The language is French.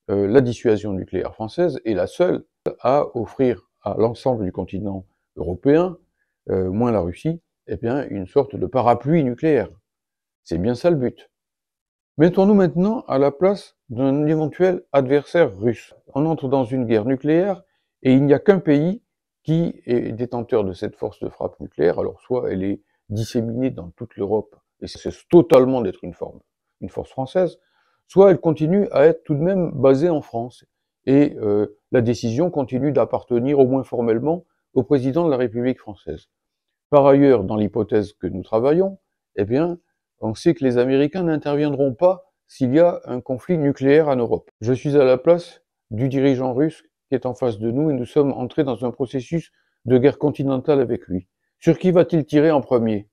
la dissuasion nucléaire française est la seule à offrir à l'ensemble du continent européen, moins la Russie, eh bien, une sorte de parapluie nucléaire. C'est bien ça le but. Mettons-nous maintenant à la place d'un éventuel adversaire russe. On entre dans une guerre nucléaire et il n'y a qu'un pays qui est détenteur de cette force de frappe nucléaire. Alors soit elle est disséminée dans toute l'Europe et cesse totalement d'être une force française, soit elle continue à être tout de même basée en France. Et la décision continue d'appartenir, au moins formellement, au président de la République française. Par ailleurs, dans l'hypothèse que nous travaillons, eh bien, on sait que les Américains n'interviendront pas s'il y a un conflit nucléaire en Europe. Je suis à la place du dirigeant russe qui est en face de nous et nous sommes entrés dans un processus de guerre continentale avec lui. Sur qui va-t-il tirer en premier?